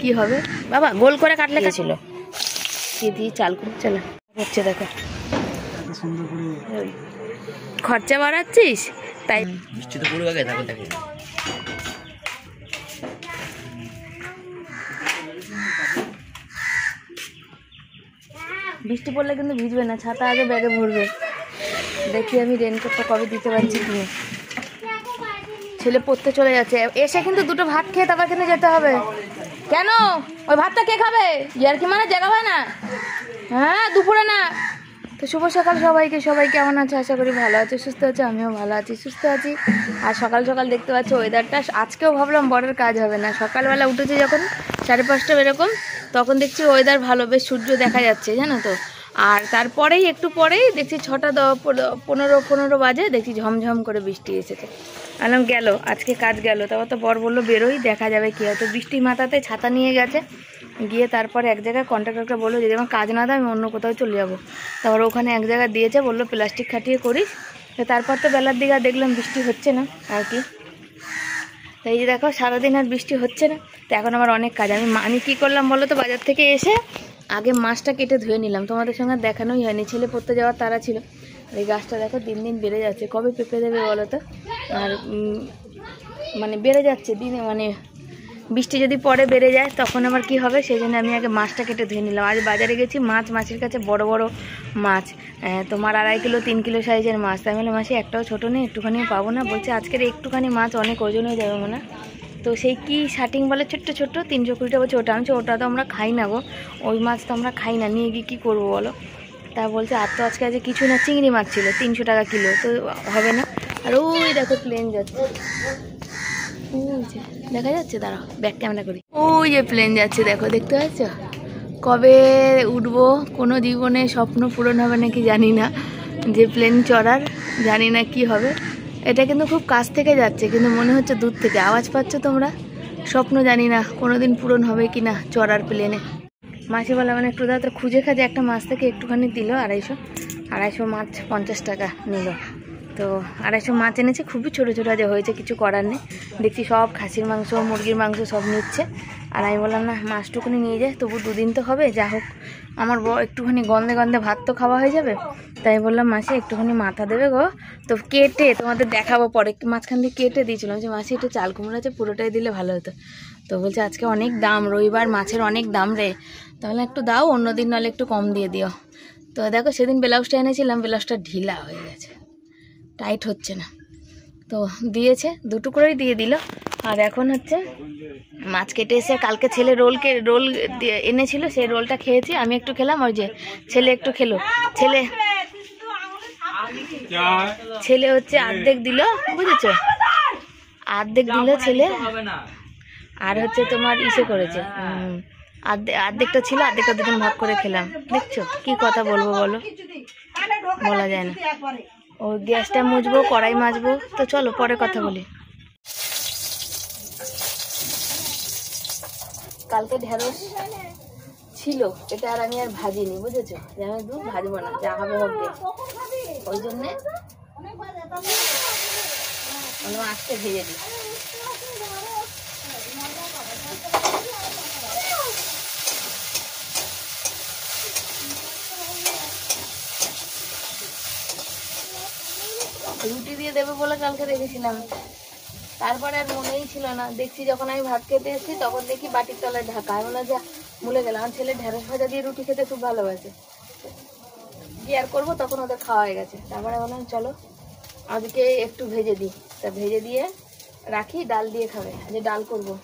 কি হবে। বাবা গোল করে কাটলে ছিল কি দিয়ে চাল করে চলে হচ্ছে। দেখো খরচা বাড়াচ্ছিস তাই। বৃষ্টি তো পড়ে গেছে এখন দেখে। বৃষ্টি পড়লে কিন্তু ভিজবে না, ছাতা আগে ব্যাগে ভরবে। দেখি আমি রেনকোটটা কবে দিতে পারছি তুমি। ছেলে পড়তে চলে যাচ্ছে, এসে কিন্তু দুটো ভাত খেয়ে তারপর কিন্তু যেতে হবে। কেন ওই ভাতটা কে খাবে? ইয়ার কি মানে জায়গা হয় না? হ্যাঁ দুপুরে না। তো শুভ সকাল সবাইকে। সবাই কেমন আছে? আশা করি ভালো আছে, সুস্থ আছে। আমিও ভালো আছি, সুস্থ আছি। আর সকাল সকাল দেখতে পাচ্ছি ওয়েদারটা। আজকেও ভাবলাম বড়ের কাজ হবে না, সকালবেলা উঠেছি যখন 5:30 এরকম, তখন দেখছি ওয়েদার ভালো, বেশ সূর্য দেখা যাচ্ছে জানো তো। আর তারপরেই একটু পরেই দেখছি 6:15 বাজে, দেখছি ঝমঝম করে বৃষ্টি এসেছে। আলাম গেল আজকে কাজ গেল। তারপর তো বর বললো বেরোই, দেখা যাবে কি হয়। তো বৃষ্টির মাথাতে ছাতা নিয়ে গেছে, গিয়ে তারপরে এক জায়গায় কন্ট্রাক্টরকে বললো যদি আমার কাজ না দেয় আমি অন্য কোথাও চলে যাবো। তারপর ওখানে এক জায়গায় দিয়েছে, বললো প্লাস্টিক খাটিয়ে করিস। তো তারপর তো বেলার দিকে দেখলাম বৃষ্টি হচ্ছে না আর কি। তো এই যে দেখো সারাদিন আর বৃষ্টি হচ্ছে না। তো এখন আমার অনেক কাজ। আমি কী করলাম বলো তো, বাজার থেকে এসে আগে মাছটা কেটে ধুয়ে নিলাম। তোমাদের সঙ্গে দেখানোই হয়নি, ছেলে পড়তে যাওয়ার তারা ছিল। আর এই গাছটা দেখো দিন দিন বেড়ে যাচ্ছে, কবে পেঁপে দেবে বলো তো। আর মানে বেড়ে যাচ্ছে দিনে, মানে বৃষ্টি যদি পরে বেড়ে যায় তখন আবার কি হবে, সেই জন্য আমি আগে মাছটা কেটে ধুয়ে নিলাম। আজ বাজারে গেছি, মাছের কাছে বড় বড় মাছ, তোমার 2.5 কিলো 3 কিলো সাইজের মাছ। তাই বলে মাসি একটাও ছোটো নেই, একটুখানি পাবো না? বলছে আজকের একটুখানি মাছ অনেক ওজন হয়ে যাবে মনে। তো সেই কি শাটিং বলে ছোট্ট ছোট্ট 320 বলছে ওটা। আমি ওটা তো আমরা খাই না গো, ওই মাছ তো আমরা খাই না, নিয়ে গিয়ে কী করবো বলো। তা বলছে আর তো আজকে কিছু না, চিংড়ি মাছ ছিল 300 টাকা কিলো, তো হবে না। আর ওই দেখো প্লেন যাচ্ছে, ওই যে দেখা যাচ্ছে, দাঁড়াও ব্যাক ক্যামেরা করি। ওই যে প্লেন যাচ্ছে দেখো, দেখতে পাচ্ছ? কবে উঠবো, কোনো জীবনে স্বপ্ন পূরণ হবে নাকি জানি না, যে প্লেন চড়ার, জানি না কি হবে। এটা কিন্তু খুব কাছ থেকে যাচ্ছে, কিন্তু মনে হচ্ছে দূর থেকে। আওয়াজ পাচ্ছ তোমরা? স্বপ্ন জানি না কোনোদিন পূরণ হবে কি না চড়ার প্লেনে। মাসি বলে মানে একটু দাদা খুঁজে খাজে একটা মাছ থেকে একটুখানি দিল। 250 মাছ 50 টাকা নিল। তো 250 মাছ এনেছে, খুবই ছোটো ছোটো যে হয়েছে, কিছু করার নেই। দেখছি সব খাসির মাংস মুরগির মাংস সব নিচ্ছে। আর আমি বললাম না মাছটুকুনি নিয়ে যায়, তবু 2 দিন তো হবে, যা হোক আমার একটুখানি গন্ধে গন্ধে ভাত তো খাওয়া হয়ে যাবে। তাই বললাম মাসি একটুখানি মাথা দেবে গো, তো কেটে তোমাদের দেখাবো পরে। মাঝখান দিয়ে কেটে দিয়েছিলাম যে মাসি একটু চাল কুমড়ো আছে, পুরোটাই দিলে ভালো হতো। তো বলছে আজকে অনেক দাম, রবিবার মাছের অনেক দাম রে, তাহলে একটু দাও, অন্য দিন নাহলে একটু কম দিয়ে দিও। তো দেখো সেদিন ব্লাউজটা এনেছিলাম, ব্লাউজটা ঢিলা হয়ে গেছে, টাইট হচ্ছে না। তো দিয়েছে, 2 টুকরোই দিয়ে দিল। আর এখন হচ্ছে মাছ কেটে এসে কালকে ছেলে রোল এনেছিল, সেই রোলটা খেয়েছি, আমি একটু খেলাম, ওই যে ছেলে একটু খেলো। ছেলে হচ্ছে অর্ধেক দিল, বুঝেছো, অর্ধেক দিল ছেলে। আর হচ্ছে তোমার ইসে করেছে, অর্ধেকটা ছিল, অর্ধেকটা 2জন ভাগ করে খেলাম। দেখছো কি কথা বলবো বলো, বলা যায় না। ও গ্যাসটা মুছবো, কড়াই মাজবো, তো চলো পরে কথা বলি। কালকে ঢেঁড়স ছিল, এটা আর আমি আর ভাজিনি, বুঝেছো, যে আমি ভাজবো না, যা হবে হোক গে। ওই জন্যে আজকে ভেজে দিই। রুটি দিয়ে দেবে বলে কালকে রেখেছিলাম, তারপরে আর মনেই ছিল না। দেখছি যখন আমি ভাত খেতে এসেছি তখন দেখি বাটির তলায় ঢাকা। আমি বললাম যে ভুলে গেলাম, আমার ছেলে ঢেঁড়স ভাজা দিয়ে রুটি খেতে খুব ভালোবাসে, কি আর করবো, তখন ওদের খাওয়া হয়ে গেছে। তারপরে বললাম চলো আজকে একটু ভেজে দিই, তা ভেজে দিয়ে রাখি, ডাল দিয়ে খাবে, আজ ডাল করবো।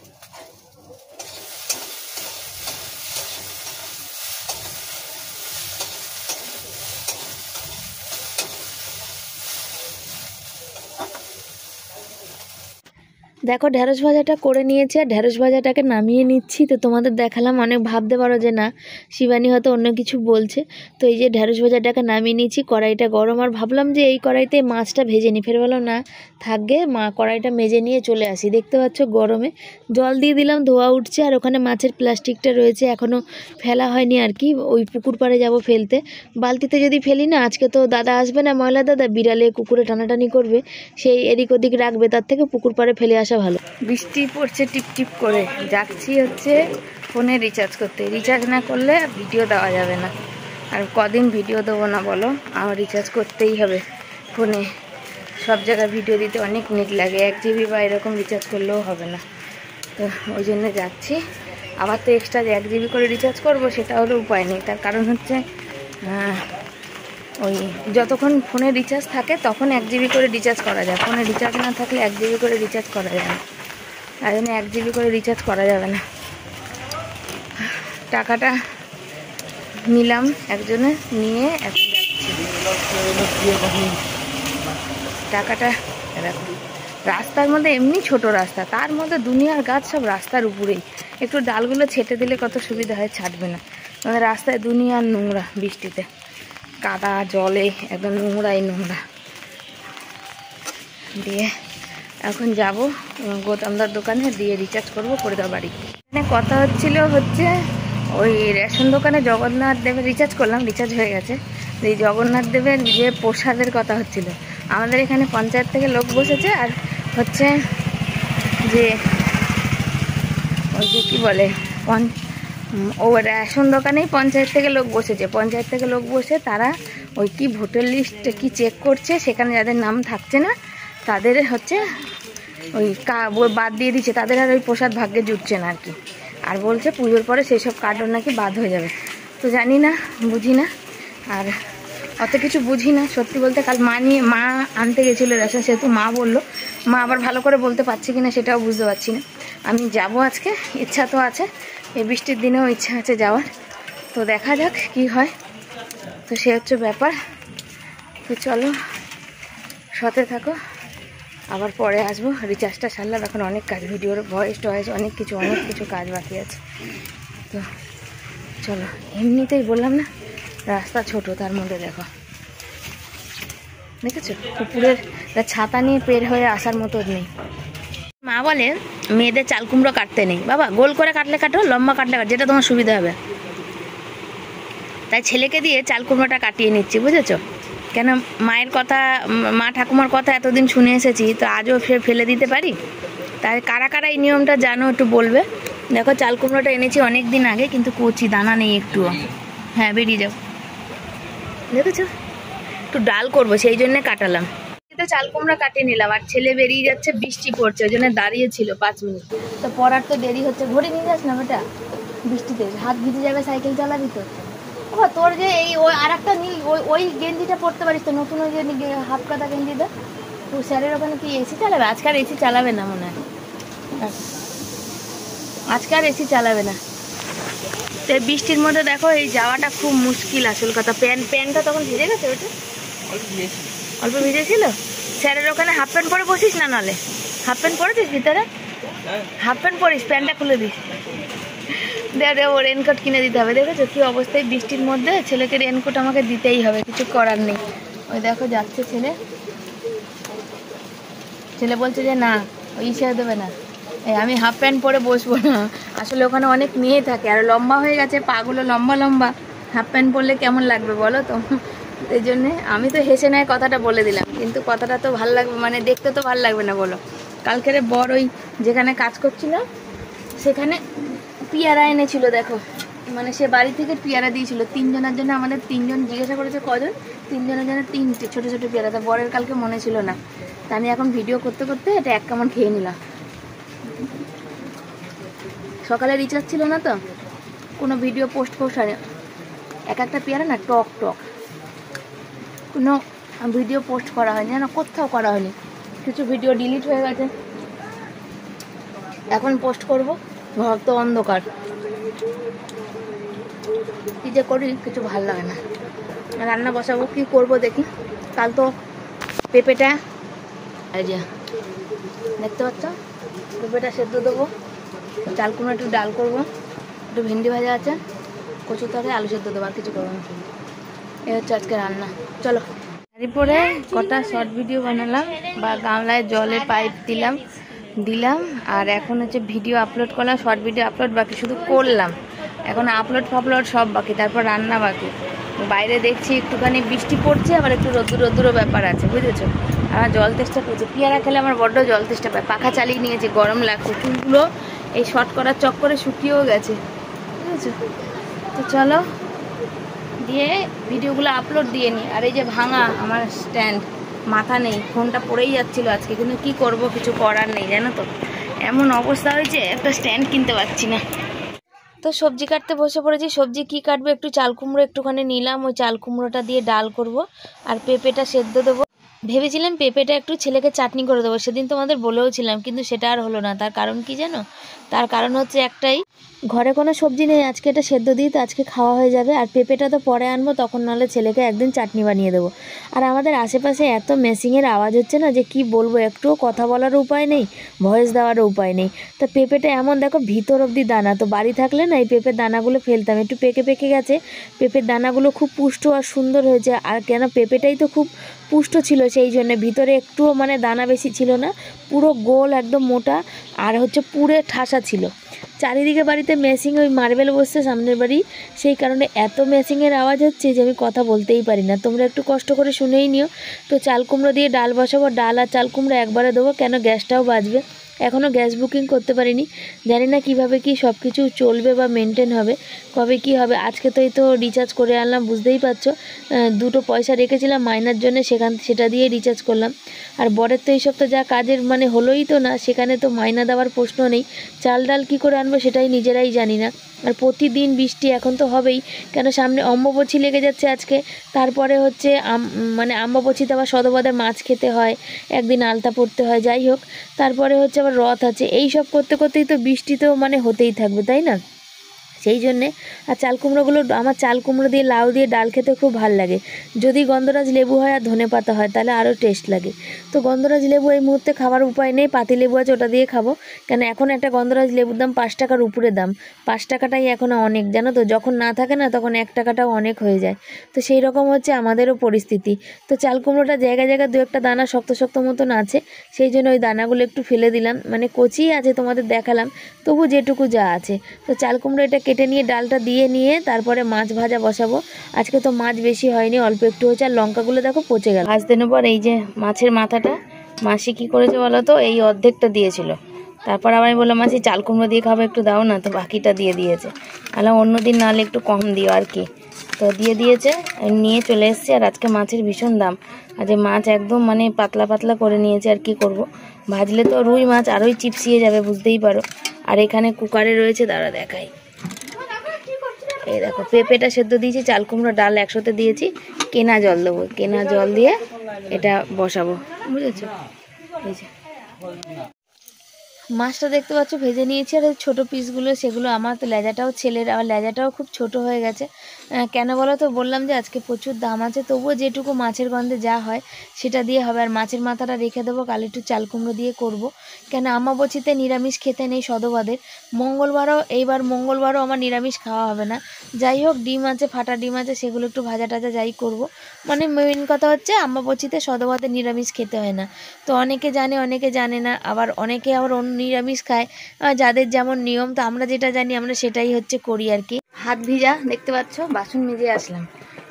দেখো ঢেঁড়স ভাজাটা করে নিয়েছি, আর ঢেঁড়স ভাজাটাকে নামিয়ে নিচ্ছি। তো তোমাদের দেখালাম, অনেক ভাবতে পারো যে না শিবানী হয়তো অন্য কিছু বলছে। তো এই যে ঢেঁড়স ভাজাটাকে নামিয়ে নিচ্ছি, কড়াইটা গরম। আর ভাবলাম যে এই কড়াইতে মাছটা ভেজে নিই, ফের বললাম না থাকবে, কড়াইটা মেজে নিয়ে চলে আসি। দেখতে পাচ্ছ গরমে জল দিয়ে দিলাম, ধোয়া উঠছে। আর ওখানে মাছের প্লাস্টিকটা রয়েছে, এখনও ফেলা হয়নি আর কি, ওই পুকুর পাড়ে যাব ফেলতে। বালতিতে যদি ফেলি না, আজকে তো দাদা আসবে না, ময়লা দাদা, বিড়ালে কুকুরে টানাটানি করবে, সেই এদিক ওদিক রাখবে, তার থেকে পুকুর পাড়ে ফেলে আসা ভালো। বৃষ্টি পড়ছে টিপ টিপ করে, যাচ্ছি হচ্ছে ফোনে রিচার্জ করতে, রিচার্জ না করলে ভিডিও দেওয়া যাবে না। আর কদিন ভিডিও দেবো না বলো, আমার রিচার্জ করতেই হবে। ফোনে সব জায়গায় ভিডিও দিতে অনেক নেট লাগে, 1 GB বা এরকম রিচার্জ করলেও হবে না। তো ওই জন্য যাচ্ছি। আবার তো এক্সট্রা যে 1 GB করে রিচার্জ করব সেটা হলো উপায় নেই। তার কারণ হচ্ছে ওই যতক্ষণ ফোনে রিচার্জ থাকে তখন 1 GB করে রিচার্জ করা যায়, ফোনে রিচার্জ না থাকলে 1 GB করে রিচার্জ করা যায় না। তার জন্য 1 GB করে রিচার্জ করা যাবে না। টাকাটা নিলাম একজনে, নিয়ে এখন যাচ্ছি। টাকাটা দেখো, রাস্তার মধ্যে এমনি ছোট রাস্তা, তার মধ্যে দুনিয়ার গাছ সব রাস্তার উপরেই। একটু ডালগুলো ছেটে দিলে কত সুবিধা হয়, ছাড়বে না। আমাদের রাস্তায় দুনিয়ার নোংরা, বৃষ্টিতে কাদা জলে একদম নোংরাই নোংরা। দিয়ে এখন যাব গৌতমদার দোকানে, দিয়ে রিচার্জ করবো, করে দেওয়া বাড়ি। এখানে কথা হচ্ছে ওই রেশন দোকানে জগন্নাথ দেবের রিচার্জ করলাম, রিচার্জ হয়ে গেছে। এই জগন্নাথ দেবের যে প্রসাদের কথা হচ্ছিল, আমাদের এখানে পঞ্চায়েত থেকে লোক বসেছে। আর হচ্ছে যে ওই যে কী বলে ও রেশন দোকানেই পঞ্চায়েত থেকে লোক বসেছে। পঞ্চায়েত থেকে লোক বসে তারা ওই কি ভোটার লিস্ট কি চেক করছে, সেখানে যাদের নাম থাকছে না তাদের হচ্ছে ওই বাদ দিয়ে দিচ্ছে, তাদের আর ওই প্রসাদ ভাগ্যে জুটছে না আর কি। আর বলছে পুজোর পরে সেই সব কার্ডও নাকি বাদ হয়ে যাবে। তো জানি না, বুঝি না, আর অত কিছু বুঝি না সত্যি বলতে। কাল মা আনতে গেছিলো রেশন, সেহেতু মা বললো, মা আবার ভালো করে বলতে পারছি কিনা সেটাও বুঝতে পারছি না। আমি যাব আজকে, ইচ্ছা তো আছে, এই বৃষ্টির দিনেও ইচ্ছা আছে যাওয়ার। তো দেখা যাক কি হয়। তো সে হচ্ছে ব্যাপার। তো চলো সাথে থাকো, আবার পরে আসবো। রিচার্জটা সারলাম, এখন অনেক কাজ, ভিডিওর ভয়েস টয়েস অনেক কিছু কাজ বাকি আছে। তো চলো, এমনিতেই বললাম না রাস্তা ছোট, তার মধ্যে দেখেছো পুকুরের ছাতা নিয়ে পের হয়ে আসার মতো নেই। মা বলে মেয়েদের চাল কুমড়ো কাটতে নেই, বাবা গোল করে কাটলে কাটো, লম্বা কাটলে কাটো, যেটা তোমার সুবিধা হবে। তাই ছেলেকে দিয়ে চাল কুমড়োটা কাটিয়ে নিচ্ছি, বুঝেছো? কেন মায়ের কথা, মা ঠাকুমার কথা এতদিন শুনে এসেছি, তো আজও ফেলে দিতে পারি? তাই কারা কারা এই নিয়মটা জানো একটু বলবে। দেখো চাল কুমড়োটা এনেছি অনেক দিন আগে, কিন্তু কচি, দানা নেই একটুও। হ্যাঁ বেরিয়ে যাও, দেখেছো? একটু ডাল করবো সেই জন্যে কাটালাম। তো চাল কুমড়া কাটিয়ে নিলাম, আর ছেলে বেরিয়ে যাচ্ছে, বৃষ্টি পড়ছে, ওই জন্য দাঁড়িয়েছিল 5 মিনিট। তো পড়ার তো দেরি হচ্ছে, ঘড়ি নিয়ে যাস না বেটা, বৃষ্টিতে হাত ভিজে যাবে, সাইকেল চালাবি তো। বাবা তোর যে এই ওই আর একটা নীল ওই গেঞ্জিটা পরতে পারিস তো, নতুন ওই যে হাফ কাটা গেঞ্জিটা। তো স্যারের ওখানে কি এসি চালাবে? আজকাল এসি চালাবে না মনে হয়, আজকাল এসি চালাবে না। তো বৃষ্টির মধ্যে দেখো এই যাওয়াটা খুব মুশকিল, আসল কথা। প্যান্টটা তখন ভিজে গেছে, ওটা অল্প ভিজেছিল। স্যারের ওখানে হাফ প্যান্ট পরে বসিস না, নাহলে হাফ প্যান্ট পরেছিস ভিতরে, হাফ প্যান্ট পরিস, প্যান্টটা খুলে দিস। ও রেনকোট কিনে দিতে হবে। দেখেছো কি অবস্থায় বৃষ্টির মধ্যে, ছেলেকে রেনকোট আমাকে দিতেই হবে, কিছু করার নেই। ওই দেখো যাচ্ছে ছেলে বলছে যে না ওই ছেড়ে দেবে না, আমি হাফ প্যান্ট পরে বসবো না। আসলে ওখানে অনেক মেয়ে থাকে, আর লম্বা হয়ে গেছে পাগুলো, লম্বা লম্বা, হাফ প্যান্ট পরলে কেমন লাগবে বলো তো? এই জন্যে আমি তো হেসে নেয় কথাটা বলে দিলাম, কিন্তু কথাটা তো ভালো লাগবে, মানে দেখতে তো ভালো লাগবে না বলো। কালকের বর ওই যেখানে কাজ করছিল সেখানে পেয়ারা এনেছিল, দেখো মানে সে বাড়ি থেকে পেয়ারা দিয়েছিল 3 জনের জন্য। আমাদের 3 জন, জিজ্ঞাসা করেছে কজন, 3 জনের জন্য 3টে ছোট ছোট পেয়ারা। তা বরের কালকে মনে ছিল না, তা আমি এখন ভিডিও করতে করতে এটা 1 কামড় খেয়ে নিলাম। সকালে রিচার্জ ছিল না তো কোনো ভিডিও পোস্ট হয়নি, একটা পেয়ারা না টক কোনো ভিডিও পোস্ট করা হয়নি, না কোথাও করা হয়নি, কিছু ভিডিও ডিলিট হয়ে গেছে। এখন পোস্ট করব, ঘর তো অন্ধকার, কী যে করি কিছু ভালো লাগে না। রান্না বসাবো, কি করব দেখি। কাল তো পেঁপেটা, এই যে দেখতে পাচ্ছ, পেঁপেটা সেদ্ধ দেবো, চাল কুমড়ো একটু ডাল করবো, একটু ভেন্ডি ভাজা আছে, কচু তরকারি, আলু সেদ্ধ দেবো, আর কিছু করবো না। এই হচ্ছে আজকে রান্না। চলো এরপরে কটা শর্ট ভিডিও বানালাম, বা গামলায় জলে পাইপ দিলাম, আর এখন হচ্ছে ভিডিও আপলোড করলাম, শর্ট ভিডিও আপলোড বাকি, শুধু করলাম, এখন আপলোড ফাপলোড সব বাকি, তারপর রান্না বাকি। বাইরে দেখছি একটুখানি বৃষ্টি পড়ছে, আবার একটু রোদ্দুরও ব্যাপার আছে, বুঝেছো? আমার জল তেষ্টা পেয়েছে, পেয়ারা খেলে আমার বড্ড জল তেষ্টা পায়, পাখা চালিয়ে নিয়েছে, গরম লাগছে, চুলগুলো এই শর্ট করার চক্করে শুকিয়েও গেছে। বুঝেছো? তো চলো দিয়ে ভিডিওগুলো আপলোড দিয়ে নিই। আর এই যে ভাঙা আমার স্ট্যান্ড, মাথা নেই, ফোনটা পড়েই যাচ্ছিলো আজকে, কিন্তু কি করব, কিছু করার নেই জানো তো, এমন অবস্থা হয়েছে একটা স্ট্যান্ড কিনতে পারছি না। তো সবজি কাটতে বসে পড়েছি। সবজি কি কাটবো, একটু চাল কুমড়ো একটুখানি নিলাম, ওই চাল কুমড়োটা দিয়ে ডাল করব। আর পেঁপেটা সেদ্ধ দেবো। ভেবেছিলাম পেঁপেটা একটু ছেলেকে চাটনি করে দেবো, সেদিন তোমাদের বলেও ছিলাম, কিন্তু সেটা আর হলো না। তার কারণ কি জানো? তার কারণ হচ্ছে একটাই, ঘরে কোনো সবজি নেই, আজকে এটা সেদ্ধ দিই তো আজকে খাওয়া হয়ে যাবে। আর পেঁপেটা তো পরে আনবো, তখন নাহলে ছেলেকে একদিন চাটনি বানিয়ে দেবো। আর আমাদের আশেপাশে এত মেশিংয়ের আওয়াজ হচ্ছে না যে কি বলবো, একটুও কথা বলারও উপায় নেই, ভয়েস দেওয়ারও উপায় নেই। তো পেঁপেটা এমন দেখো ভিতর অবধি দানা, তো বাড়ি থাকলে না এই পেঁপের দানাগুলো ফেলতাম, একটু পেকে পেকে গেছে। পেঁপের দানাগুলো খুব পুষ্ট আর সুন্দর হয়েছে। আর কেন পেঁপেটাই তো খুব পুষ্ট ছিল, সেই জন্য ভিতরে একটুও মানে দানা বেশি ছিল না, পুরো গোল একদম মোটা। আর হচ্ছে পুরে ঠাসা ছিল। চারিদিকে বাড়িতে মেশিং, ওই মার্বেল বসছে সামনের বাড়ি, সেই কারণে এত মেশিংয়ের আওয়াজ হচ্ছে যে আমি কথা বলতেই পারি না। তোমরা একটু কষ্ট করে শুনেই নিও। তো চাল কুমড়ো দিয়ে ডাল বসাবো, ডাল আর চাল কুমড়ো একবারে দেবো, কেন গ্যাসটাও বাঁচবে। এখনও গ্যাস বুকিং করতে পারিনি, জানি না কিভাবে কি সব কিছু চলবে বা মেনটেন হবে, কবে কি হবে। আজকে তো এই তো রিচার্জ করে আনলাম, বুঝতেই পারছো, দুটো পয়সা রেখেছিলাম মাইনার জন্য, সেটা দিয়ে রিচার্জ করলাম। আর বরের তো এইসব তো যা কাজের মানে হলোই তো না, সেখানে তো মাইনা দেওয়ার প্রশ্ন নেই। চাল ডাল কী করে আনবো সেটাই নিজেরাই জানি না। আর প্রতিদিন বৃষ্টি এখন তো হবেই, কেন সামনে অম্বুবাচী লেগে যাচ্ছে আজকে। তারপরে হচ্ছে মানে অম্বুবাচীতে আবার সদবাদে মাছ খেতে হয়, একদিন আলতা পড়তে হয়, যাই হোক। তারপরে হচ্ছে আবার রথ আছে, এই সব করতে করতেই তো বৃষ্টি তো মানে হতেই থাকবে, তাই না? সেই জন্যে। আর চাল কুমড়োগুলো, আমার চাল কুমড়ো দিয়ে লাউ দিয়ে ডাল খেতে খুব ভালো লাগে। যদি গন্ধরাজ লেবু হয় আর ধনে পাতা হয় তাহলে আরও টেস্ট লাগে। তো গন্ধরাজ লেবু এই মুহূর্তে খাবার উপায় নেই, পাতি লেবু আছে ওটা দিয়ে খাবো। কেন এখন একটা গন্ধরাজ লেবুর দাম 5 টাকার উপরে দাম, 5 টাকাটাই এখন অনেক, জানো তো। যখন না থাকে না তখন 1 টাকাটাও অনেক হয়ে যায়। তো সেই রকম হচ্ছে আমাদেরও পরিস্থিতি। তো চাল কুমড়োটা জায়গায় জায়গায় 2-1টা দানা শক্ত শক্ত মতন আছে, সেই জন্য ওই দানাগুলো একটু ফেলে দিলাম, মানে কচি আছে তোমাদের দেখালাম, তবু যেটুকু যা আছে। তো চাল কুমড়ো এটা কেটে নিয়ে ডালটা দিয়ে নিয়ে তারপরে মাছ ভাজা বসাবো। আজকে তো মাছ বেশি হয়নি, অল্প একটু হয়েছে। আর লঙ্কাগুলো দেখো পচে গেল। ভাজতে নেবো। আর এই যে মাছের মাথাটা মাসি কী করেছে বলো তো, এই অর্ধেকটা দিয়েছিল, তারপর আমি বললাম মাসি চাল কুমড়ো দিয়ে খাবে, একটু দাও না, তো বাকিটা দিয়ে দিয়েছে। তাহলে অন্যদিন নাহলে একটু কম দিও আর কি। তো দিয়ে দিয়েছে, নিয়ে চলে এসেছি। আর আজকে মাছের ভীষণ দাম, আর যে মাছ একদম মানে পাতলা পাতলা করে নিয়েছে। আর কি করব, ভাজলে তো রুই মাছ আরোই চিপসিয়ে যাবে, বুঝতেই পারো। আর এখানে কুকারে রয়েছে, দাঁড়া দেখাই, এই দেখো পেঁপেটা সেদ্ধ দিয়েছি, চাল কুমড়ো ডাল একসাথে দিয়েছি, কেনা জল দেবো, কেনা জল দিয়ে এটা বসাবো, বুঝেছো। এই যে মাছটা দেখতে পাচ্ছ ভেজে নিয়েছি। আর ছোটো পিসগুলো সেগুলো আমার তো লেজাটাও ছেলের, আমার লেজাটাও খুব ছোট হয়ে গেছে। কেন বলো তো, বললাম যে আজকে প্রচুর দাম আছে, তবুও যেটুকু মাছের গন্ধে যা হয় সেটা দিয়ে হবে। আর মাছের মাথাটা রেখে দেবো, কাল একটু চাল কুমড়ো দিয়ে করব। কেন অমাবস্যাতে নিরামিষ খেতে নেই সদবাদের, এইবার মঙ্গলবারও আমার নিরামিষ খাওয়া হবে না। যাই হোক, ডিম আছে, ফাটা ডিম আছে, সেগুলো একটু ভাজা টাজা যাই করব। মানে মেইন কথা হচ্ছে অমাবস্যাতে সদবাদের নিরামিষ খেতে হয় না। তো অনেকে জানে অনেকে জানে না, আবার অনেকে আবার নিরামিষ খায়, যাদের যেমন নিয়ম। তো আমরা যেটা জানি আমরা সেটাই হচ্ছে করি আর কি। হাত ভিজা দেখতে পাচ্ছ, বাসন মেজে আসলাম।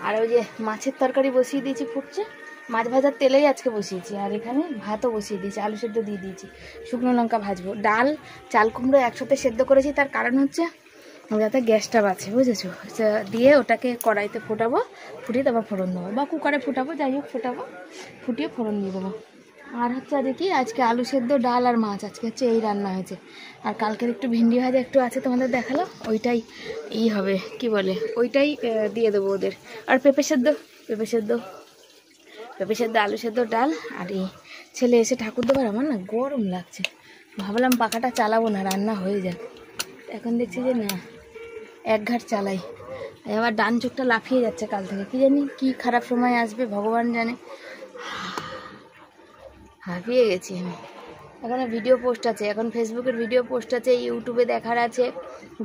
আর ওই যে মাছের তরকারি বসিয়ে দিয়েছি, ফুটছে, মাছ ভাজার তেলেই আজকে বসিয়েছি। আর এখানে ভাতও বসিয়ে দিয়েছি, আলু সেদ্ধ দিয়ে দিয়েছি, শুকনো লঙ্কা ভাজবো। ডাল চাল কুমড়ো একসাথে সেদ্ধ করেছি, তার কারণ হচ্ছে যাতে গ্যাসটা বাঁচে, বুঝেছো। দিয়ে ওটাকে কড়াইতে ফোটাবো, ফুটিয়ে তারপর ফোড়ন দেবো, বা কুকারে ফোটাবো, যাই হোক ফোটাবো, ফুটিয়ে ফোড়ন দিয়ে দেবো। আর হচ্ছে আজকে আলু সেদ্ধ, ডাল আর মাছ, আজকে হচ্ছে এই রান্না হয়েছে। আর কালকের একটু ভেন্ডি ভাজা একটু আছে, তোমাদের দেখালো, ওইটাই হবে কি বলে, ওইটাই দিয়ে দেবো ওদের। আর পেঁপে সেদ্ধ, আলু সেদ্ধ, ডাল। আর এই ছেলে এসে ঠাকুর দেবার, আমার না গরম লাগছে, ভাবলাম পাখাটা চালাবো না, রান্না হয়ে যাক। এখন দেখছি যে না, এক ঘাট চালাই। এবার ডান চোখটা লাফিয়ে যাচ্ছে কাল থেকে, কি জানি কি খারাপ সময় আসবে ভগবান জানে। হাঁপিয়ে গেছি আমি। এখন ভিডিও পোস্ট আছে, এখন ফেসবুকের ভিডিও পোস্ট আছে, ইউটিউবে দেখার আছে,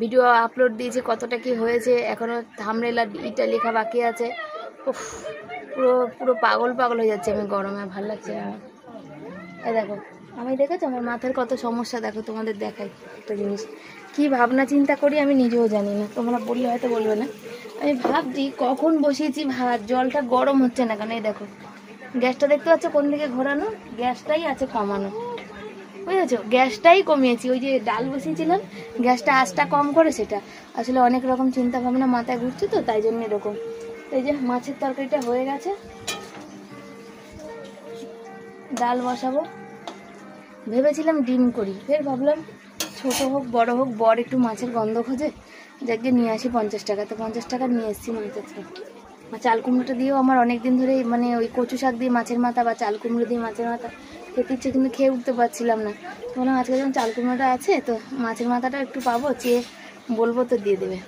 ভিডিও আপলোড দিয়েছে, কতটা কি হয়েছে, এখনও থাম্বনেল আর ইটা লেখা বাকি আছে। উফ, পুরো পুরো পাগল হয়ে যাচ্ছে আমি গরমে, আর ভালো লাগছে না। এই দেখো, আমি দেখেছো আমার মাথার কত সমস্যা, দেখো তোমাদের দেখাই একটা জিনিস, কি ভাবনা চিন্তা করি আমি নিজেও জানি না, তোমরা বললে হয়তো বলবে না। আমি ভাবছি কখন বসিয়েছি ভাত, জলটা গরম হচ্ছে না কেন। এই দেখো গ্যাসটা দেখতে পাচ্ছ কোন দিকে ঘোরানো, গ্যাসটাই আছে কমানো, বুঝেছো, গ্যাসটাই কমিয়েছি। ওই যে ডাল বসিয়েছিলাম, গ্যাসটা আঁচটা কম করে, সেটা আসলে অনেক রকম চিন্তা ভাবনা মাথায় ঘুরছে তো, তাই জন্য এরকম। এই যে মাছের তরকারিটা হয়ে গেছে, ডাল বসাবো। ভেবেছিলাম ডিম করি, ফের ভাবলাম ছোট হোক বড় হোক, বর একটু মাছের গন্ধ খোঁজে, যাকে নিয়ে আসি 50 টাকা। তো 50 টাকা নিয়ে এসেছি মাছের ঝোল। চাল কুমড়োটা দিয়েও আমার অনেক দিন ধরে মানে ওই কচু শাক দিয়ে মাছের মাথা বা চাল কুমড়ো দিয়ে মাছের মাথা খেতে ইচ্ছে, কিন্তু খেয়ে উঠতে পারছিলাম না। বললাম আজকে যখন চাল কুমড়োটা আছে তো মাছের মাথাটা একটু পাবো, চেয়ে বলবো তো দিয়ে দেবে।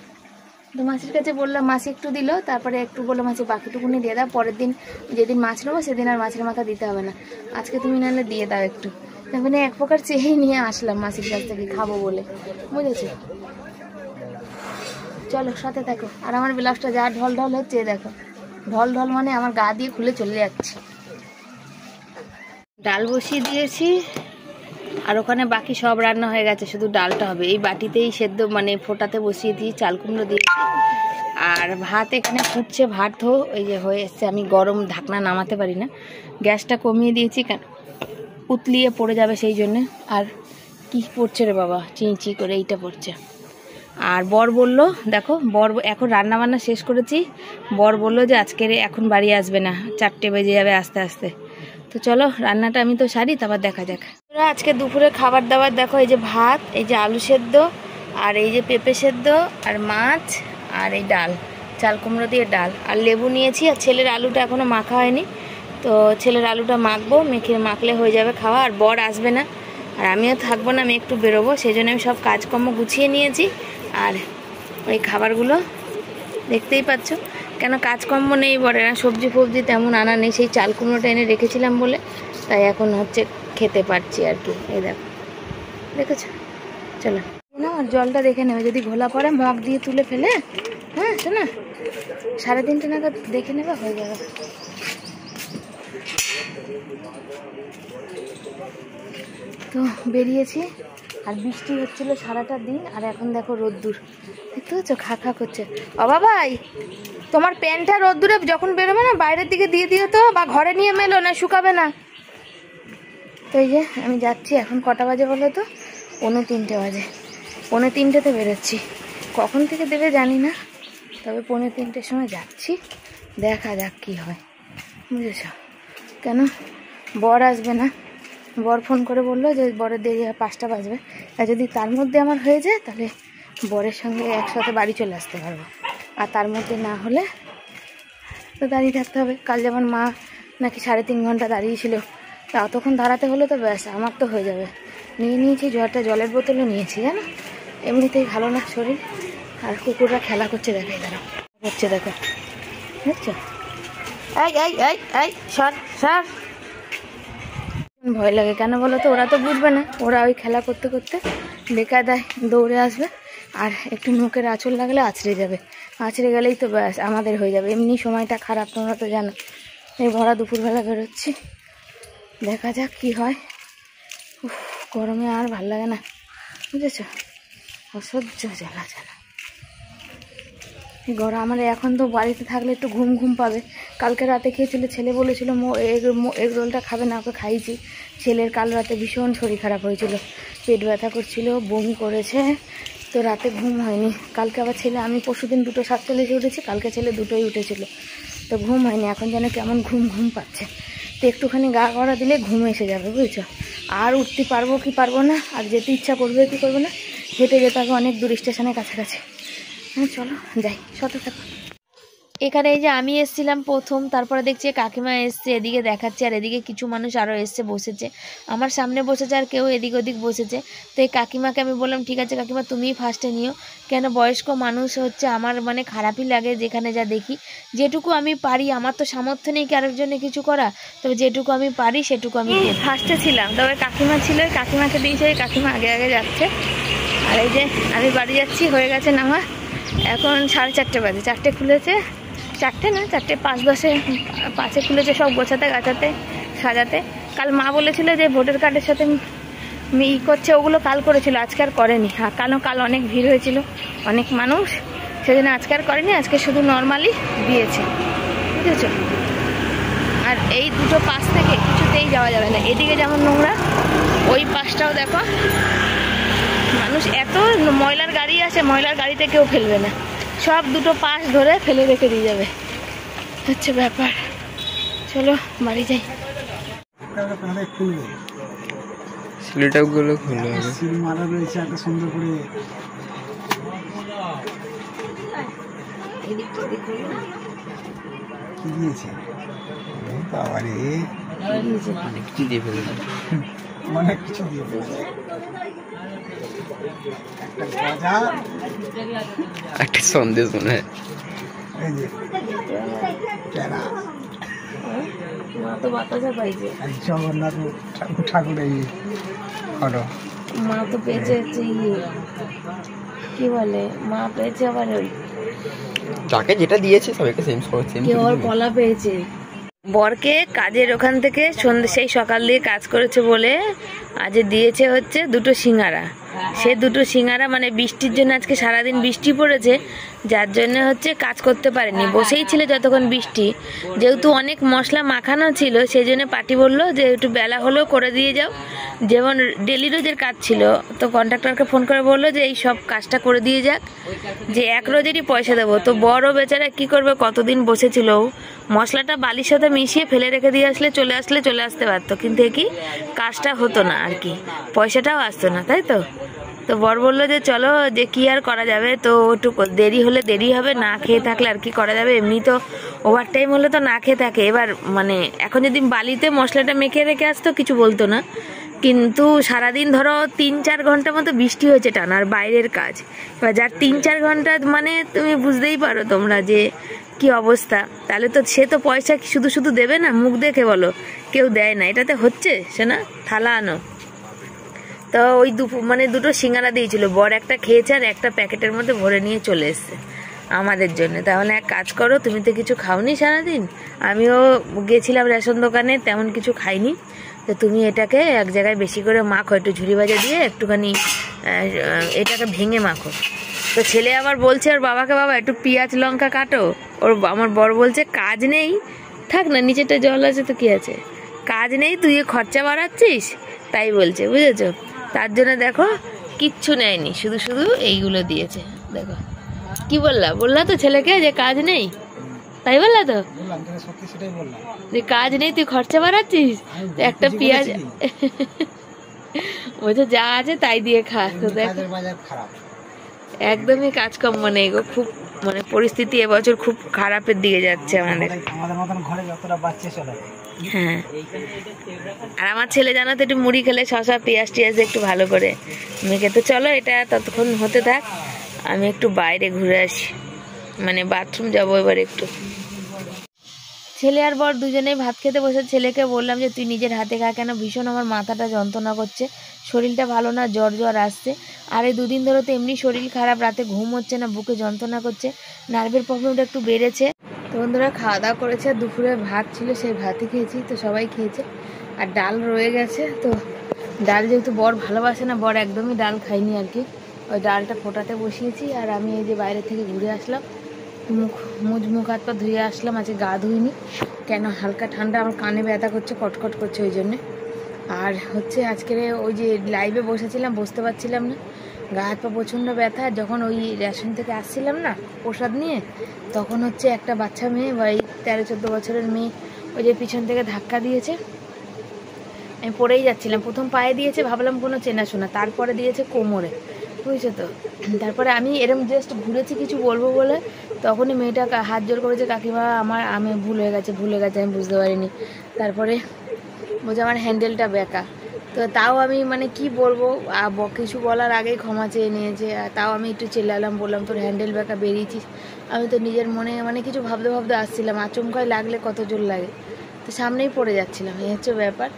তো মাছের কাছে বললাম, মাছ একটু দিল, তারপরে একটু বললো মাছে বাকিটুকুনি দিয়ে দাও, পরের দিন যেদিন মাছ নেবো সেদিন আর মাছের মাথা দিতে হবে না, আজকে তুমি নাহলে দিয়ে দাও একটু। মানে এক প্রকার চেয়েই নিয়ে আসলাম মাছের কাছ থেকে খাবো বলে, বুঝেছো। চলো সাথে থাকো। আর আমার ব্লাউজটা যা ঢল ঢল হচ্ছে দেখো, ঢল ঢল মানে আমার গা দিয়ে খুলে চলে যাচ্ছে। ডাল বসিয়ে দিয়েছি, আর ওখানে বাকি সব রান্না হয়ে গেছে, শুধু ডালটা হবে। এই বাটিতেই সেদ্ধ মানে ফোটাতে বসিয়ে দিই, চাল কুমড়ো দিয়েছি। আর ভাত এখানে ফুটছে, ভাত ওই যে হয়ে এসছে। আমি গরম ঢাকনা নামাতে পারি না, গ্যাসটা কমিয়ে দিয়েছি, কেন উতলিয়ে পড়ে যাবে সেই জন্যে। আর কি পড়ছে রে বাবা, চিঁচি করে এইটা পড়ছে। আর বর বলল, দেখো বর এখন রান্না বান্না শেষ করেছি, বর বলল যে আজকের এখন বাড়ি আসবে না, 4টে বেজে যাবে আস্তে আস্তে। তো চলো রান্নাটা আমি তো সারি, তারপর দেখা যাক। আজকে দুপুরে খাবার দাবার দেখো, এই যে ভাত, এই যে আলু সেদ্ধ, আর এই যে পেঁপে সেদ্ধ, আর মাছ, আর এই ডাল, চাল কুমড়ো দিয়ে ডাল, আর লেবু নিয়েছি। আর ছেলের আলুটা এখনও মাখা হয়নি, তো ছেলের আলুটা মাখবো, মাখলে হয়ে যাবে খাওয়া। আর বর আসবে না, আর আমিও থাকবো না, আমি একটু বেরোবো, সেই জন্য আমি সব কাজকর্ম গুছিয়ে নিয়েছি। আর ওই খাবারগুলো দেখতেই পাচ্ছ, কেন কাজকর্ম নেই বলে না, সবজি ফবজি তেমন আনা নেই, সেই চাল কুমড়োটা এনে রেখেছিলাম বলে, তাই এখন হচ্ছে খেতে পারছি আর কি। এই দেখো, দেখেছো। চলো না, জলটা দেখে নেবে, যদি ঘোলা পড়ে মগ দিয়ে তুলে ফেলে, হ্যাঁ শোনা 3:30 নাগাদ দেখে নেবে, হয়ে যাবে। তো বেরিয়েছি, আর বৃষ্টি হচ্ছিল সারাটা দিন, আর এখন দেখো রোদ্দুর, দেখতে পাচ্ছ, খা খা করছে। ও বাবাই, তোমার প্যান্টটা রোদ্দুরে যখন বেরোবে না বাইরের দিকে দিয়ে দিও তো, বা ঘরে নিয়ে মেলো, না শুকাবে না। তো এই যে আমি যাচ্ছি, এখন কটা বাজে বলো তো, 3:45 বাজে। 3:45-তে বেরোচ্ছি, কখন থেকে দেবে জানি না, তবে 3:45-র সময় যাচ্ছি, দেখা যাক কী হয়, বুঝেছ। কেন বর আসবে না, বর ফোন করে বললো যে বরের দেরি 5টা বাজবে, আর যদি তার মধ্যে আমার হয়ে যায় তাহলে বরের সঙ্গে একসাথে বাড়ি চলে আসতে পারবো, আর তার মধ্যে না হলে তো দাঁড়িয়ে থাকতে হবে। কাল যেমন মা নাকি 3.5 ঘন্টা দাঁড়িয়েছিল, তা অতক্ষণ দাঁড়াতে হলে তো ব্যাস আমার তো হয়ে যাবে। নিয়ে নিয়েছি জলের বোতলও নিয়েছি, জানো এমনিতেই ভালো না শরীর। আর কুকুররা খেলা করছে, দেখাই দাঁড়াও করছে, দেখো দেখছো, এই এই এই এই সর সর। ভয় লাগে কেন বলো তো, ওরা তো বুঝবে না, ওরা ওই খেলা করতে করতে বেকায়দায় দৌড়ে আসবে, আর একটু মুখের আঁচড় লাগলে আছড়ে যাবে, আছড়ে গেলেই তো ব্যাস আমাদের হয়ে যাবে। এমনি সময়টা খারাপ, তোমরা তো জানো। এই ভরা দুপুরবেলা বেরোচ্ছি, দেখা যাক কি হয়। গরমে আর ভাল লাগে না, বুঝেছ, অসহ্য জ্বালা জ্বালা গরম। আমার এখন তো বাড়িতে থাকলে একটু ঘুম ঘুম পাবে। কালকে রাতে খেয়েছিল, ছেলে বলেছিল এগ রোলটা খাবে না, ওকে খাইয়েছি। ছেলের কাল রাতে ভীষণ শরীর খারাপ হয়েছিল, পেট ব্যথা করছিল, বমি করেছে, তো রাতে ঘুম হয়নি। কালকে আবার ছেলে, আমি পরশুদিন 2:47-এ উঠেছি, কালকে ছেলে 2টোই উঠেছিল, তো ঘুম হয়নি। এখন যেন কেমন ঘুম ঘুম পাচ্ছে, তো একটুখানি গা গড়া দিলে ঘুম এসে যাবে, বুঝছো। আর উঠতে পারবো কি পারবো না, আর যেতে ইচ্ছা করবে কি করবে না, হেঁটে যেতে হবে অনেক দূর, স্টেশনের কাছাকাছি। হ্যাঁ চলো যাই, সাথে থাকো। এখানে এই যে আমি এসেছিলাম প্রথম, তারপরে দেখছি কাকিমা এসছে, এদিকে দেখাচ্ছে, আর এদিকে কিছু মানুষ আরও এসছে, বসেছে আমার সামনে বসেছে, আর কেউ এদিক ওদিক বসেছে। তো এই কাকিমাকে আমি বললাম ঠিক আছে কাকিমা তুমিই ফার্স্টে নিও, কেন বয়স্ক মানুষ হচ্ছে, আমার মানে খারাপই লাগে যেখানে যা দেখি। যেটুকু আমি পারি, আমার তো সামর্থ্য নেই কি আরেকজনে কিছু করা, তবে যেটুকু আমি পারি সেটুকু আমি ফার্স্টে ছিলাম। তবে কাকিমা ছিল, কাকিমাকে দিয়েছে, কাকিমা আগে আগে যাচ্ছে। আর এই যে আমি বাড়ি যাচ্ছি, হয়ে গেছে নামা, এখন 4:30 বাজে, 4টে খুলেছে, 4টে না 4:05 খুলেছে, সব গোছাতে গাছাতে সাজাতে। কাল মা বলেছিল যে ভোটার কার্ডের সাথে করছে, ওগুলো কাল করেছিল, আজকে আর করেনি। হ্যাঁ কাল অনেক ভিড় হয়েছিল, অনেক মানুষ, সেজন্য আজকে আর করেনি, আজকে শুধু নর্মালি দিয়েছে, বুঝেছো। আর এই দুটো পাশ থেকে কিছুতেই যাওয়া যাবে না, এদিকে যেমন নোংরা ওই পাশটাও দেখো, মানুষ এত ময়লার গাড়ি আসে, ময়লার গাড়িতে কেউ ফেলবে না, সব দুটো পাশ ধরে ফেলে রেখে দিয়ে যাবে, হচ্ছে ব্যাপার। চলো বাড়ি যাই। সিলিটাগুলো খুলে হবে, সিল মারা রয়েছে এত সুন্দর করে। কি দিয়েছে বাবা রে, অনেক কিছু দিয়ে ফেলেছে। অনেক কিছু দিয়ে ফেলেছে। একটা গজা, একটা সন্দেশ মনে হয়। এই যে প্যারা, মা তো বাতাসা পাইছে, আর জগন্নাথ ঠাকুর এই হলো। মা তো পেয়েছে হচ্ছে কি বলে, মা পেয়েছে আবার ওই যাকে যেটা দিয়েছে সবাইকে সেম সেম। কেউ আবার কলা পেয়েছে। বরকে কাজের ওখান থেকে সন্ধ্যে সেই সকাল দিয়ে কাজ করেছে বলে আজ দিয়েছে হচ্ছে দুটো সিঙ্গারা। সে দুটো সিঙ্গারা মানে বৃষ্টির জন্য আজকে সারাদিন বৃষ্টি পড়েছে, যার জন্য হচ্ছে কাজ করতে পারেনি, বসেই ছিল যতক্ষণ বৃষ্টি। যেহেতু অনেক মশলা মাখানো ছিল সেই জন্য পার্টি বললো যে একটু বেলা হলেও করে দিয়ে যাও, যেমন ডেলি রোজের কাজ ছিল। তো কন্ট্রাক্টরকে ফোন করে বললো যে এই সব কাজটা করে দিয়ে যাক, যে এক রোজেরই পয়সা দেবো। তো বড় বেচারা কি করবে, কতদিন বসেছিল, মশলাটা বালির সাথে মিশিয়ে ফেলে রেখে দিয়ে আসলে চলে আসতে পারতো, কিন্তু কি কাজটা হতো না আর কি, পয়সাটাও আসতো না, তাই তো। তো বর বললো যে চলো, যে কি আর করা যাবে, তো একটু দেরি হলে দেরি হবে, না খেয়ে থাকলে আর কি করা যাবে, এমনি তো ওভার টাইম হলে তো না খেয়ে থাকে। এবার মানে এখন যদি বালিতে মশলাটা মেখে রেখে আসতো কিছু বলতো না, কিন্তু সারাদিন ধরো 3-4 ঘন্টা মতো বৃষ্টি হয়েছে টানা, আর বাইরের কাজ। এবার যার 3-4 ঘন্টা মানে তুমি বুঝতেই পারো তোমরা যে কি অবস্থা, তাহলে তো সে তো পয়সা শুধু শুধু দেবে না, মুখ দেখে বলো, কেউ দেয় না, এটাতে হচ্ছে সে না, থালা আনো। তো ওই মানে দুটো সিঙ্গারা দিয়েছিল, বর একটা খেয়েছে আর একটা প্যাকেটের মধ্যে ভরে নিয়ে চলে এসছে আমাদের জন্য। তাহলে এক কাজ করো, তুমি তো কিছু খাওনি সারাদিন, আমিও গেছিলাম রেশন দোকানে, তেমন কিছু খাইনি, তো তুমি এটাকে এক জায়গায় বেশি করে মাখো, একটু ঝুড়ি ভাজা দিয়ে একটুখানি এটাকে ভেঙে মাখো। তো ছেলে আবার বলছে ওর বাবাকে, বাবা একটু পেঁয়াজ লঙ্কা কাটো। আমার বর বলছে কাজ নেই, থাক না, নিচেটা জল আছে তো কি আছে, কাজ নেই, তুই খরচা বাড়াচ্ছিস, তাই বলছে, বুঝেছো। তার জন্য দেখো কিচ্ছু নেয়নি, শুধু শুধু এইগুলো দিয়েছে। দেখো কি বললা তো ছেলেকে যে কাজ নেই, তাই বললা তো, সত্যি সেটাই বললাম যে কাজ নেই, তুই খরচা বাড়াচ্ছিস, একটা পেঁয়াজ বলছে যা আছে তাই দিয়ে খা। তো দেখো একদমই কাজকর্ম নেই গো, খুব মানে পরিস্থিতি এবছর খুব খারাপের দিকে যাচ্ছে আমাদের মতন ঘরে যতটা বাচ্চা চলে। হ্যাঁ, আর আমার ছেলে জানো তো একটু মুড়ি খেলে শসা পেঁয়াজ টিয়াজ একটু ভালো করে মেখে। তো চলো এটা ততক্ষণ হতে থাক, আমি একটু বাইরে ঘুরে আসি, মানে বাথরুম যাবো এবার একটু। ছেলে আর বর দুজনেই ভাত খেতে বসে, ছেলেকে বললাম যে তুই নিজের হাতে খা, কেন ভীষণ আমার মাথাটা যন্ত্রণা করছে, শরীরটা ভালো না, জ্বর আসছে, আর এই 2 দিন ধরে তো এমনি শরীর খারাপ, রাতে ঘুম হচ্ছে না, বুকে যন্ত্রণা করছে, নার্ভের প্রবলেমটা একটু বেড়েছে। তো বন্ধুরা খাওয়া দাওয়া করেছে, দুপুরে ভাত ছিল সেই ভাতই খেয়েছি, তো সবাই খেয়েছে, আর ডাল রয়ে গেছে। তো ডাল যেহেতু বর ভালোবাসে না, বর একদমই ডাল খাইনি আর কি, ওই ডালটা ফোটাতে বসিয়েছি। আর আমি এই যে বাইরে থেকে ঘুরে আসলাম, মুখ হাত পা ধুয়ে আসলাম, আজকে গা ধুইনি, কেন হালকা ঠান্ডা, আমার কানে ব্যথা করছে, কটকট করছে ওই জন্যে। আর হচ্ছে আজকের ওই যে লাইভে বসেছিলাম, বসতে পারছিলাম না, গা হাত পা প্রচণ্ড ব্যথা। যখন ওই রেশন থেকে আসছিলাম না প্রসাদ নিয়ে, তখন হচ্ছে একটা বাচ্চা মেয়ে, ওই 13-14 বছরের মেয়ে, ওই যে পিছন থেকে ধাক্কা দিয়েছে, আমি পড়েই যাচ্ছিলাম, প্রথম পায়ে দিয়েছে, ভাবলাম কোনো চেনাশোনা, তারপরে দিয়েছে কোমরে, বুঝছো তো। তারপরে আমি এরম জাস্ট ঘুরেছি কিছু বলবো বলে, তখনই মেয়েটা হাত জোর করেছে, কাকিমা আমি ভুল হয়ে গেছে, আমি বুঝতে পারিনি। তারপরে বলছে আমার হ্যান্ডেলটা বেঁকা, তো তাও আমি মানে কি বলবো, কিছু বলার আগেই ক্ষমা চেয়ে নিয়েছে, তাও আমি একটু চিল্লালাম, বললাম তোর হ্যান্ডেল বেঁকা, বেরিয়েছিস। আমি তো নিজের মনে মানে কিছু ভাবতে আসছিলাম, আচমকায় লাগলে কত জোর লাগে, তো সামনেই পড়ে যাচ্ছিলাম, এই হচ্ছে ব্যাপার।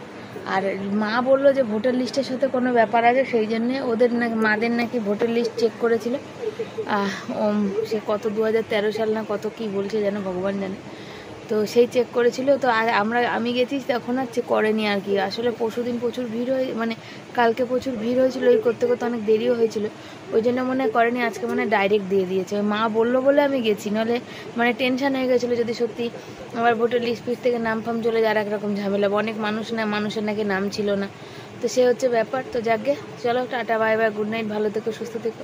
আর মা বললো যে ভোটার লিস্টের সাথে কোনো ব্যাপার আছে, সেই জন্যে ওদের নাকি মাদের নাকি ভোটার লিস্ট চেক করেছিল, সে কত 2013 সাল না কত কি বলছে যেন ভগবান জানে, তো সেই চেক করেছিল। তো আমি গেছি তখন আর চেক করেনি আর কি, আসলে পরশুদিন প্রচুর ভিড় মানে কালকে প্রচুর ভিড় হয়েছিল, ওই করতে করতে অনেক দেরিও হয়েছিল, ওই জন্য মনে করেনি, আজকে মানে ডাইরেক্ট দিয়ে দিয়েছে। মা বললো বলে আমি গেছি, নাহলে মানে টেনশন হয়ে গেছিলো যদি সত্যি আবার ভোটার লিস্ট থেকে নাম ফাম চলে যায়, আর একরকম ঝামেলা, অনেক মানুষের নাকি নাম ছিল না, তো সে হচ্ছে ব্যাপার। তো যাকে চলো tata bye bye, good night, ভালো থেকো, সুস্থ থেকো।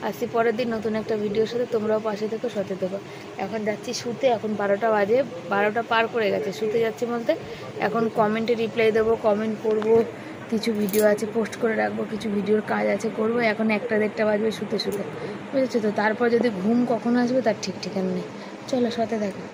আসছি পরের দিন নতুন একটা ভিডিওর সাথে, তোমরাও পাশে থেকো, সাথে থেকো। এখন যাচ্ছি শুতে, এখন 12টা বাজে, 12টা পার করে গেছে। শুতে যাচ্ছি বলতে এখন কমেন্টে রিপ্লাই দেবো, কমেন্ট করব, কিছু ভিডিও আছে পোস্ট করে রাখবো, কিছু ভিডিওর কাজ আছে করবো। এখন 1টা-1:30 বাজবে শুতে শুতে, বুঝেছো তো। তারপর যদি ঘুম কখন আসবে তার ঠিক ঠিকানা নেই। চলো সাথে দেখো।